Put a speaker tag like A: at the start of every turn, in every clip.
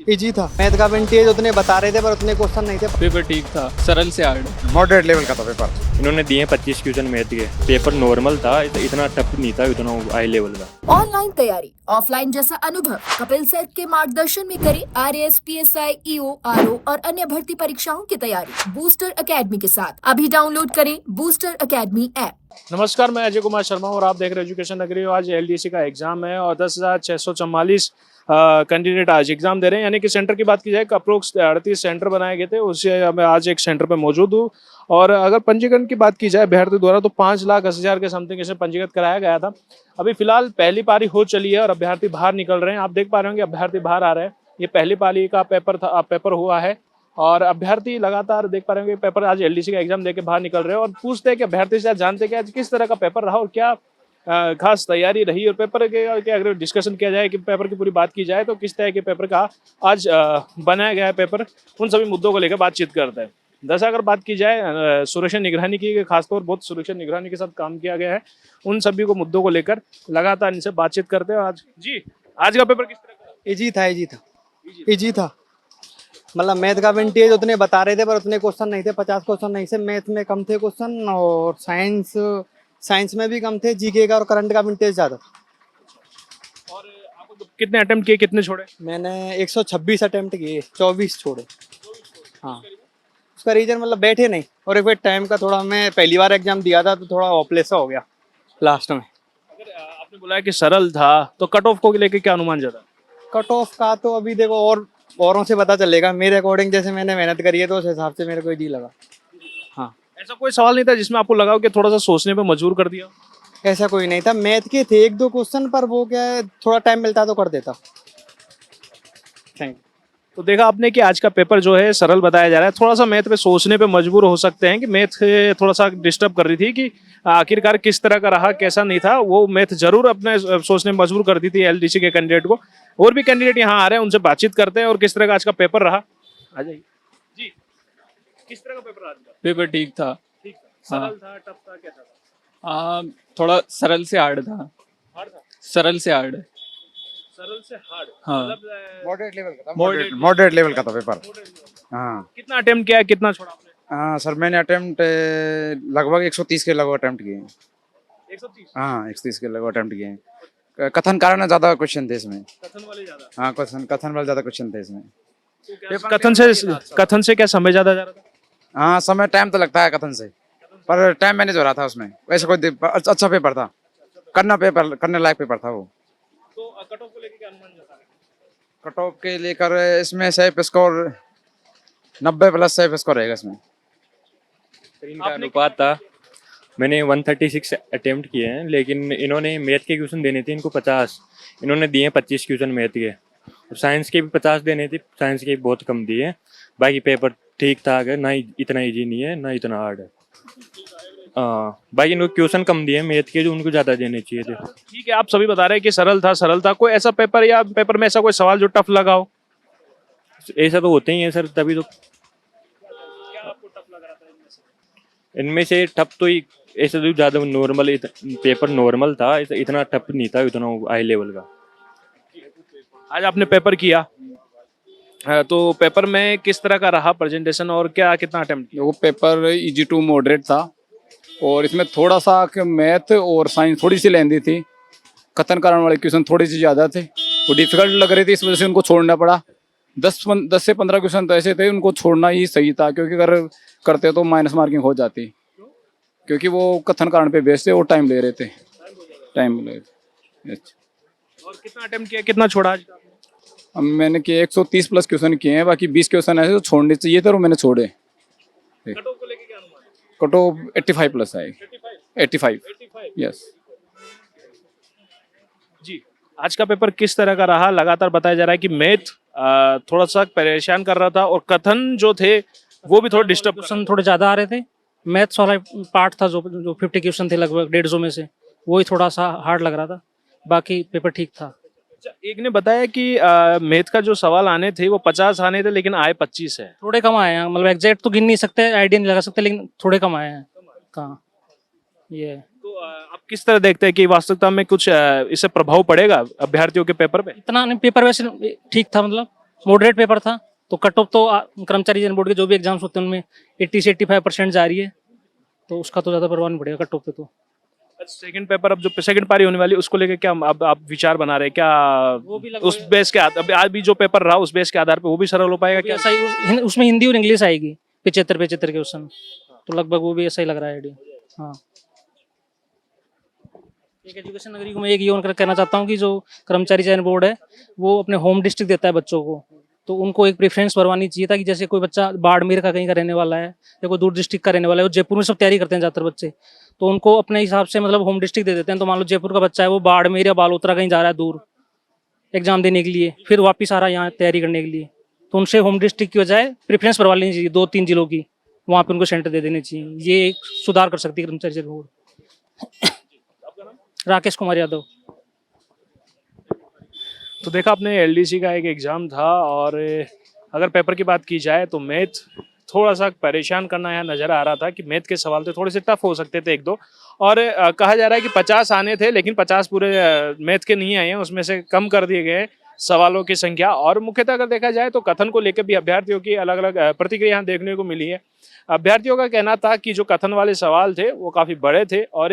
A: Easy था। Math का vintage उतने बता रहे थे पर उतने क्वेश्चन नहीं थे।
B: पेपर ठीक था, सरल से हार्ड।
C: मॉडरेट लेवल का था पेपर।
D: इन्होंने दिए 25 क्वेश्चन मैथ के। पेपर नॉर्मल था, इतना टफ नहीं था, इतना हाई लेवल का।
E: ऑनलाइन तैयारी, ऑफलाइन जैसा अनुभव कपिल सर के मार्गदर्शन में करें आरएएस, पीएसआई, ईओ, आरओ और अन्य भर्ती परीक्षाओं की तैयारी बूस्टर एकेडमी के साथ। अभी डाउनलोड करें बूस्टर एकेडमी ऐप।
F: नमस्कार, मैं अजय कुमार शर्मा और आप देख रहे हैं एजुकेशन नगरी। आज एलडीसी का एग्जाम है और 10,644 कैंडिडेट आज एग्जाम दे रहे हैं। यानी कि सेंटर की बात की जाए, अप्रोक्स 38 सेंटर बनाए गए थे, उससे मैं आज एक सेंटर पे मौजूद हूँ। और अगर पंजीकरण की बात की जाए अभ्यर्थी द्वारा, तो 5,10,000 के समथिंग इसे पंजीकृत कराया गया था। अभी फिलहाल पहली पारी हो चली है और अभ्यर्थी बाहर निकल रहे हैं। आप देख पा रहे होंगे अभ्यर्थी बाहर आ रहे हैं। ये पहली पारी का पेपर हुआ है और अभ्यर्थी लगातार देख पा रहे होंगे पेपर आज एलडीसी का एग्जाम देके बाहर निकल रहे हैं। और पूछते हैं कि अभ्यर्थी से जानते हैं कि आज किस तरह का पेपर रहा और क्या खास तैयारी रही, और पेपर के अगर डिस्कशन किया जाए कि पेपर की पूरी बात की जाए तो किस तरह के पेपर का आज बनाया गया है पेपर, उन सभी मुद्दों को लेकर बातचीत करते हैं। दरअसल अगर बात की जाए सुरक्षा निगरानी की, खासतौर बहुत सुरक्षा निगरानी के साथ काम किया गया है, उन सभी को मुद्दों को लेकर लगातार इनसे बातचीत करते हैं। आज का पेपर किस तरह का?
A: इजी था। मतलब मैथ का विंटेज उतने बता रहे थे पर उतने क्वेश्चन नहीं थे। 50 क्वेश्चन नहीं थे। मैथ में कम थे क्वेश्चन और साइंस में भी कम थे। जीके का और करंट का विंटेज ज्यादा था।
F: और आपको कितने अटेम्प्ट किए, कितने छोड़े?
A: मैंने 126 अटेम्प्ट किए, 24 छोड़े। हाँ, उसका रीजन मतलब बैठे नहीं और एक टाइम का थोड़ा, मैं पहली बार एग्जाम दिया था तो थोड़ा होपलेस हो गया लास्ट में।
F: अगर आपने बोला है कि सरल था, तो कट ऑफ को लेकर क्या अनुमान ज्यादा?
A: कट ऑफ का तो अभी देखो और औरों से पता चलेगा। मेरे अकॉर्डिंग जैसे मैंने मेहनत करी है तो उस हिसाब से मेरे को इजी लगा। हाँ,
F: ऐसा कोई सवाल नहीं था जिसमें आपको लगा हो कि थोड़ा सा सोचने पे मजबूर कर दिया?
A: ऐसा कोई नहीं था। मैथ के थे 1-2 क्वेश्चन पर वो क्या है, थोड़ा टाइम मिलता तो कर देता। Thank you.
F: तो देखा आपने कि आज का पेपर जो है सरल बताया जा रहा है। थोड़ा सा मैथ पे सोचने पे मजबूर हो सकते हैं कि मैथ थोड़ा सा डिस्टर्ब कर रही थी कि आखिरकार किस तरह का रहा, कैसा नहीं था। वो मैथ जरूर अपने सोचने में मजबूर कर दी थी एलडीसी के कैंडिडेट को। और भी कैंडिडेट यहाँ आ रहे हैं, उनसे बातचीत करते हैं और किस तरह का आज का पेपर रहा। आ जाइए जी, किस तरह का पेपर आज का?
B: पेपर ठीक था।
F: ठीक था, सरल था, टफ था, कैसा था?
B: थोड़ा सरल से हार्ड था।
F: हार्ड था,
B: सरल से हार्ड।
F: सरल से हार्ड।
B: हाँ।
F: मतलब
C: मॉडरेट लेवल का था।
B: Moderate
C: मॉडरेट लेवल का था पेपर। हाँ
F: कितना अटेम्प्ट किया है, कितना छोड़ा आपने?
C: हाँ सर, मैंने अटेम्प्ट लगभग 130 के लगभग अटेम्प्ट किए हैं।
F: 130
C: हाँ, 130 के लगभग अटेम्प्ट किए हैं। कथन कारण ज्यादा क्वेश्चन थे इसमें।
F: कथन वाले ज्यादा?
C: हाँ, कथन वाले ज्यादा क्वेश्चन थे इसमें।
F: कथन से क्या समय ज्यादा जा रहा था?
C: हाँ, समय टाइम तो लगता है कथन से, पर टाइम मैनेज हो रहा था उसमें। वैसे कोई अच्छा पेपर था, करने लायक पेपर था वो।
F: तो कट ऑफ को लेकर क्या अनुमान जता है?
C: कट ऑफ के लेकर इसमें safe score 90 plus safe score रहेगा इसमें।
D: इनका अनुपात था। मैंने 136 अटेम्प्ट किए हैं, लेकिन इन्होंने मैथ के क्वेश्चन देने थे इनको 50। इन्होंने दिए 25 क्वेश्चन मैथ के, और साइंस के भी 50 देने थे। साइंस के बहुत कम दिए। बाकी पेपर ठीक ठाक है, ना इतना ईजी नहीं है ना इतना हार्ड है। बाकी इनको क्वेश्चन कम दिए मैथ के, जो उनको ज़्यादा देने चाहिए थे।
F: ठीक है, आप सभी बता रहे हैं कि सरल था। कोई ऐसा पेपर या पेपर में ऐसा कोई सवाल जो टफ लगा हो?
D: ऐसा तो होते ही है सर, तभी तो।
F: क्या आपको टफ लग रहा था इनमें से?
D: इनमें से टफ तो ऐसा तो ज़्यादा नॉर्मल, पेपर नॉर्मल था, इतना टफ नहीं था, इतना हाई लेवल का।
F: आज आपने पेपर किया, तो पेपर में किस तरह का रहा प्रेजेंटेशन और क्या कितना अटेम्प्ट किया?
G: वो पेपर इजी टू मॉडरेट था और इसमें थोड़ा सा मैथ और साइंस थोड़ी सी लेंदी थी। कथन कारण वाले क्वेश्चन थोड़ी सी ज़्यादा थे, वो डिफिकल्ट लग रही थी, इस वजह से उनको छोड़ना पड़ा। 10 से 15 क्वेश्चन तो ऐसे थे, उनको छोड़ना ही सही था, क्योंकि अगर करते तो माइनस मार्किंग हो जाती, क्योंकि वो कथन कारण पे बेस्ड थे और टाइम ले रहे थे।
F: और कितना अटेम्प्ट किया, कितना छोड़ा आज का?
G: अब मैंने किए 130 प्लस क्वेश्चन किए हैं, बाकी 20 क्वेश्चन ऐसे तो छोड़ने चाहिए थे और मैंने छोड़े।
F: कट ऑफ को लेके क्या अनुमान?
G: कट ऑफ 85 प्लस आए। 85 यस।
F: जी, आज का पेपर किस तरह का रहा? लगातार बताया जा रहा है कि मैथ थोड़ा सा परेशान कर रहा था और कथन जो थे वो भी थोड़ा डिस्टर्ब।
H: क्वेश्चन थोड़े ज़्यादा आ रहे थे। मैथ्स वाला पार्ट था जो 50 क्वेश्चन थे लगभग 150 में से, वही थोड़ा सा हार्ड लग रहा था। बाकी पेपर ठीक था।
F: एक ने बताया कि मैथ का जो सवाल आने थे वो 50 आने थे, लेकिन आए 25 है।
H: थोड़े कम आए हैं, मतलब एग्जैक्ट तो गिन नहीं सकते, आइडिया नहीं लगा सकते, लेकिन थोड़े कम आए हैं। कहाँ ये
F: तो आप किस तरह देखते हैं कि वास्तविकता में कुछ इससे प्रभाव पड़ेगा अभ्यर्थियों के पेपर पे?
H: इतना नहीं, पेपर वैसे ठीक था, मतलब मॉडरेट पेपर था, तो कट ऑफ तो कर्मचारी चयन बोर्ड के जो भी एग्जाम्स होते हैं उनमें 80 से 85% जा रही है, तो उसका तो ज़्यादा परवाह नहीं पड़ेगा कट ऑफ पे तो।
F: सेकंड पेपर अब जो सेकंड पारी होने वाली है, उसको लेके क्या अब आप विचार बना रहे हैं क्या?
H: वो भी
F: उस बेस के अब आज भी जो पेपर रहा उस बेस के आधार पे वो भी सरल हो पाएगा क्या?
H: ऐसा ही उसमें हिंदी और इंग्लिश आएगी 75 क्वेश्चन, तो लगभग वो भी ऐसा ही लग रहा है आइडिया। हाँ, एक एजुकेशन नगरी को मैं एक ये उनका कहना चाहता हूँ कि जो कर्मचारी चयन बोर्ड है वो अपने होम डिस्ट्रिक्ट देता है बच्चों को, तो उनको एक प्रेफरेंस बनवानी चाहिए था कि जैसे कोई बच्चा बाड़मेर का कहीं का रहने वाला है या कोई दूर डिस्ट्रिक्ट का रहने वाला है, वो जयपुर में सब तैयारी करते हैं ज़्यादातर बच्चे, तो उनको अपने हिसाब से मतलब होम डिस्ट्रिक्ट दे देते हैं। तो मान लो जयपुर का बच्चा है, वो बाड़मेर या बालोतरा कहीं जा रहा है दूर एग्जाम देने के लिए, फिर वापिस आ रहा है यहाँ तैयारी करने के लिए, तो उनसे होम डिस्ट्रिक्ट की बजाय प्रेफरेंस बनवा लेनी चाहिए 2-3 जिलों की, वहाँ पे उनको सेंटर दे देने चाहिए। ये एक सुधार कर सकती है कर्मचारी चयन बोर्ड। राकेश कुमार यादव।
F: तो देखा आपने एलडीसी का एक एग्जाम था, और अगर पेपर की बात की जाए तो मैथ थोड़ा सा परेशान करना यहाँ नजर आ रहा था कि मैथ के सवाल तो थोड़े से टफ हो सकते थे एक दो, और कहा जा रहा है कि 50 आने थे लेकिन 50 पूरे मैथ के नहीं आए हैं, उसमें से कम कर दिए गए सवालों की संख्या। और मुख्यतः अगर देखा जाए तो कथन को लेकर भी अभ्यर्थियों की अलग अलग प्रतिक्रिया यहाँ देखने को मिली है। अभ्यर्थियों का कहना था कि जो कथन वाले सवाल थे वो काफ़ी बड़े थे, और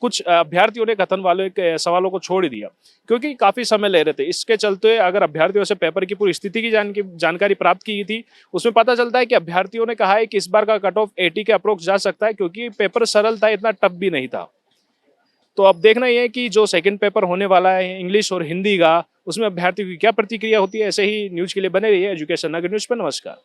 F: कुछ अभ्यर्थियों ने कथन वाले के सवालों को छोड़ दिया क्योंकि काफ़ी समय ले रहे थे। इसके चलते अगर अभ्यर्थियों से पेपर की पूरी स्थिति की जानकारी प्राप्त की थी, उसमें पता चलता है कि अभ्यर्थियों ने कहा है कि इस बार का कट ऑफ 80 के अप्रोक्स जा सकता है, क्योंकि पेपर सरल था, इतना टफ भी नहीं था। तो अब देखना यह है कि जो सेकंड पेपर होने वाला है इंग्लिश और हिंदी का, उसमें अभ्यर्थियों की क्या प्रतिक्रिया होती है। ऐसे ही न्यूज़ के लिए बने रहिए एजुकेशन नगर न्यूज़ पर। नमस्कार।